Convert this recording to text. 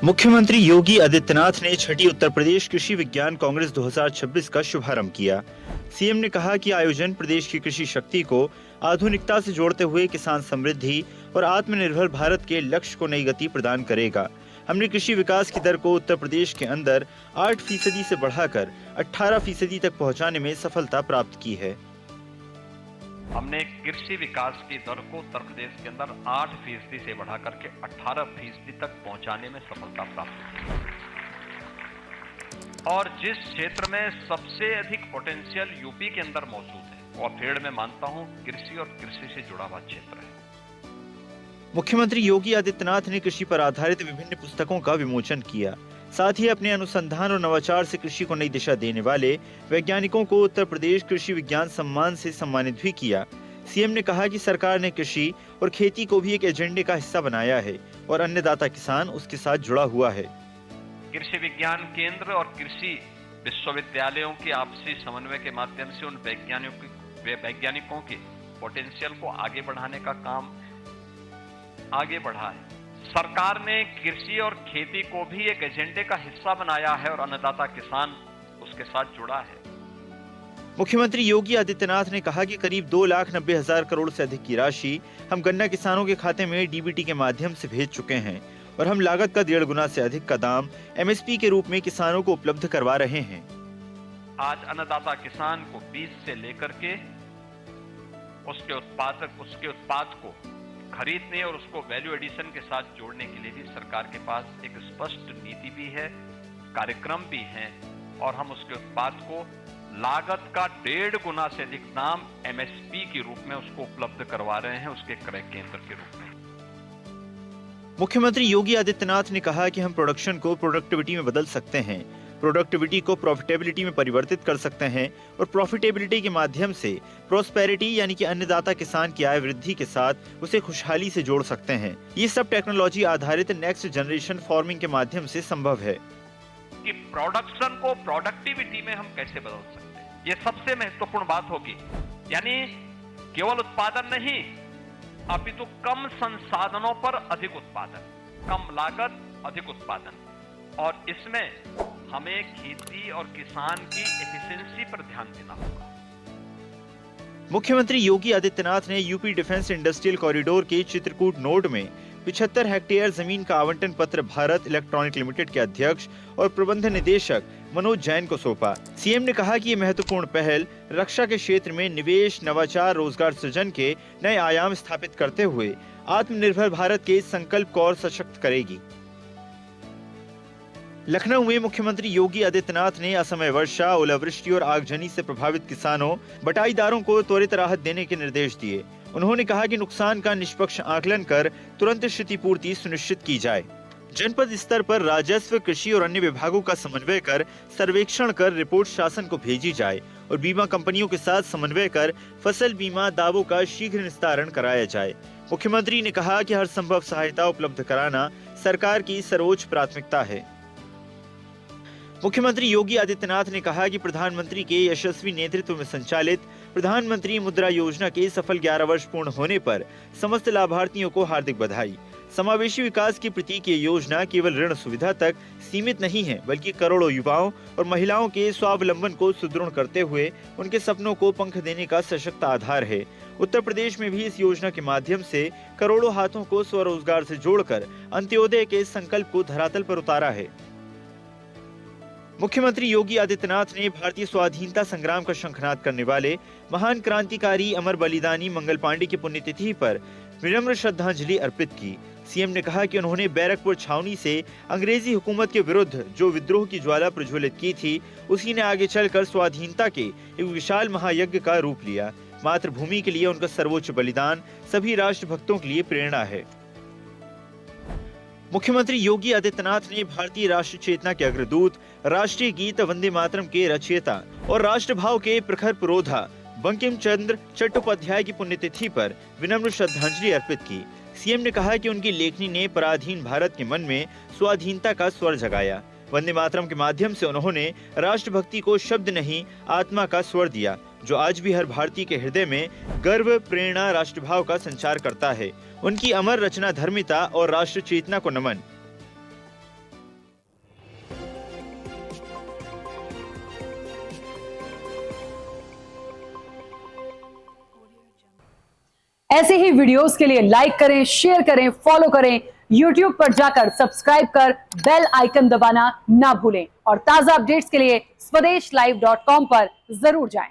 मुख्यमंत्री योगी आदित्यनाथ ने छठी उत्तर प्रदेश कृषि विज्ञान कांग्रेस 2026 का शुभारंभ किया। सीएम ने कहा कि आयोजन प्रदेश की कृषि शक्ति को आधुनिकता से जोड़ते हुए किसान समृद्धि और आत्मनिर्भर भारत के लक्ष्य को नई गति प्रदान करेगा। हमने कृषि विकास की दर को उत्तर प्रदेश के अंदर 8% से बढ़ाकर 18% तक पहुंचाने में सफलता प्राप्त की है। हमने कृषि विकास की दर को उत्तर प्रदेश के अंदर 8% से बढ़ा करके 18% तक पहुंचाने में सफलता प्राप्त की। और जिस क्षेत्र में सबसे अधिक पोटेंशियल यूपी के अंदर मौजूद है, और फेड़ में मानता हूं कृषि और कृषि से जुड़ा हुआ क्षेत्र है। मुख्यमंत्री योगी आदित्यनाथ ने कृषि पर आधारित विभिन्न पुस्तकों का विमोचन किया। साथ ही अपने अनुसंधान और नवाचार से कृषि को नई दिशा देने वाले वैज्ञानिकों को उत्तर प्रदेश कृषि विज्ञान सम्मान से सम्मानित भी किया। सीएम ने कहा कि सरकार ने कृषि और खेती को भी एक एजेंडे का हिस्सा बनाया है और अन्नदाता किसान उसके साथ जुड़ा हुआ है। कृषि विज्ञान केंद्र और कृषि विश्वविद्यालयों के आपसी समन्वय के माध्यम से उन वैज्ञानिकों के पोटेंशियल को आगे बढ़ाने का काम आगे बढ़ा है। सरकार ने कृषि और खेती को भी एक एजेंडे का हिस्सा बनाया है और अन्नदाता किसान उसके साथ जुड़ा है। मुख्यमंत्री योगी आदित्यनाथ ने कहा कि करीब 2,90,000 करोड़ से अधिक की राशि हम गन्ना किसानों के खाते में डीबीटी के माध्यम से भेज चुके हैं और हम लागत का 1.5 गुना से अधिक का दाम एमएसपी के रूप में किसानों को उपलब्ध करवा रहे हैं। आज अन्नदाता किसान को बीज से लेकर के उसके उत्पाद को खरीदने और उसको वैल्यू एडिशन के साथ जोड़ने के लिए भी सरकार के पास एक स्पष्ट नीति भी है, कार्यक्रम भी हैं और हम उसके उत्पाद को लागत का 1.5 गुना से अधिक दाम एमएसपी के रूप में उसको उपलब्ध करवा रहे हैं, उसके क्रय केंद्र के रूप में। मुख्यमंत्री योगी आदित्यनाथ ने कहा कि हम प्रोडक्शन को प्रोडक्टिविटी में बदल सकते हैं, प्रोडक्टिविटी को प्रॉफिटेबिलिटी में परिवर्तित कर सकते हैं और प्रॉफिटेबिलिटी के माध्यम से प्रोस्पेरिटी यानी कि अन्नदाता किसान की आय वृद्धि के साथ उसे खुशहाली से जोड़ सकते हैं। ये सब टेक्नोलॉजी आधारित नेक्स्ट जनरेशन फार्मिंग के माध्यम से संभव है। कि प्रोडक्शन को प्रोडक्टिविटी में हम कैसे बदल सकते हैं, ये सबसे महत्वपूर्ण बात होगी। यानी केवल उत्पादन नहीं, अपितु कम संसाधनों पर अधिक उत्पादन, कम लागत अधिक उत्पादन, और इसमें हमें खेती और किसान की एफिशिएंसी पर ध्यान देना होगा। मुख्यमंत्री योगी आदित्यनाथ ने यूपी डिफेंस इंडस्ट्रियल कॉरिडोर के चित्रकूट नोड में 75 हेक्टेयर जमीन का आवंटन पत्र भारत इलेक्ट्रॉनिक लिमिटेड के अध्यक्ष और प्रबंध निदेशक मनोज जैन को सौंपा। सीएम ने कहा कि ये महत्वपूर्ण पहल रक्षा के क्षेत्र में निवेश, नवाचार, रोजगार सृजन के नए आयाम स्थापित करते हुए आत्मनिर्भर भारत के संकल्प को और सशक्त करेगी। लखनऊ में मुख्यमंत्री योगी आदित्यनाथ ने असमय वर्षा, ओलावृष्टि और आगजनी से प्रभावित किसानों, बटाईदारों को त्वरित राहत देने के निर्देश दिए। उन्होंने कहा कि नुकसान का निष्पक्ष आकलन कर तुरंत क्षतिपूर्ति सुनिश्चित की जाए। जनपद स्तर पर राजस्व, कृषि और अन्य विभागों का समन्वय कर सर्वेक्षण कर रिपोर्ट शासन को भेजी जाए और बीमा कंपनियों के साथ समन्वय कर फसल बीमा दावों का शीघ्र निस्तारण कराया जाए। मुख्यमंत्री ने कहा कि हर संभव सहायता उपलब्ध कराना सरकार की सर्वोच्च प्राथमिकता है। मुख्यमंत्री योगी आदित्यनाथ ने कहा कि प्रधानमंत्री के यशस्वी नेतृत्व में संचालित प्रधानमंत्री मुद्रा योजना के सफल 11 वर्ष पूर्ण होने पर समस्त लाभार्थियों को हार्दिक बधाई। समावेशी विकास की प्रतीक ये योजना केवल ऋण सुविधा तक सीमित नहीं है, बल्कि करोड़ों युवाओं और महिलाओं के स्वावलंबन को सुदृढ़ करते हुए उनके सपनों को पंख देने का सशक्त आधार है। उत्तर प्रदेश में भी इस योजना के माध्यम से करोड़ों हाथों को स्वरोजगार से जोड़कर अंत्योदय के संकल्प को धरातल पर उतारा है। मुख्यमंत्री योगी आदित्यनाथ ने भारतीय स्वाधीनता संग्राम का शंखनाद करने वाले महान क्रांतिकारी अमर बलिदानी मंगल पांडे की पुण्यतिथि पर विनम्र श्रद्धांजलि अर्पित की। सीएम ने कहा कि उन्होंने बैरकपुर छावनी से अंग्रेजी हुकूमत के विरुद्ध जो विद्रोह की ज्वाला प्रज्वलित की थी, उसी ने आगे चलकर स्वाधीनता के एक विशाल महायज्ञ का रूप लिया। मातृभूमि के लिए उनका सर्वोच्च बलिदान सभी राष्ट्रभक्तों के लिए प्रेरणा है। मुख्यमंत्री योगी आदित्यनाथ ने भारतीय राष्ट्र चेतना के अग्रदूत, राष्ट्रीय गीत वंदे मातरम के रचयिता और राष्ट्रभाव के प्रखर पुरोधा बंकिम चंद्र चट्टोपाध्याय की पुण्यतिथि पर विनम्र श्रद्धांजलि अर्पित की। सीएम ने कहा कि उनकी लेखनी ने पराधीन भारत के मन में स्वाधीनता का स्वर जगाया। वंदे मातरम के माध्यम से उन्होंने राष्ट्रभक्ति को शब्द नहीं, आत्मा का स्वर दिया, जो आज भी हर भारतीय के हृदय में गर्व, प्रेरणा, राष्ट्रभाव का संचार करता है। उनकी अमर रचना धर्मिता और राष्ट्र चेतना को नमन। ऐसे ही वीडियोस के लिए लाइक करें, शेयर करें, फॉलो करें। YouTube पर जाकर सब्सक्राइब कर बेल आइकन दबाना ना भूलें और ताजा अपडेट्स के लिए स्वदेशलाइव.com पर जरूर जाएं।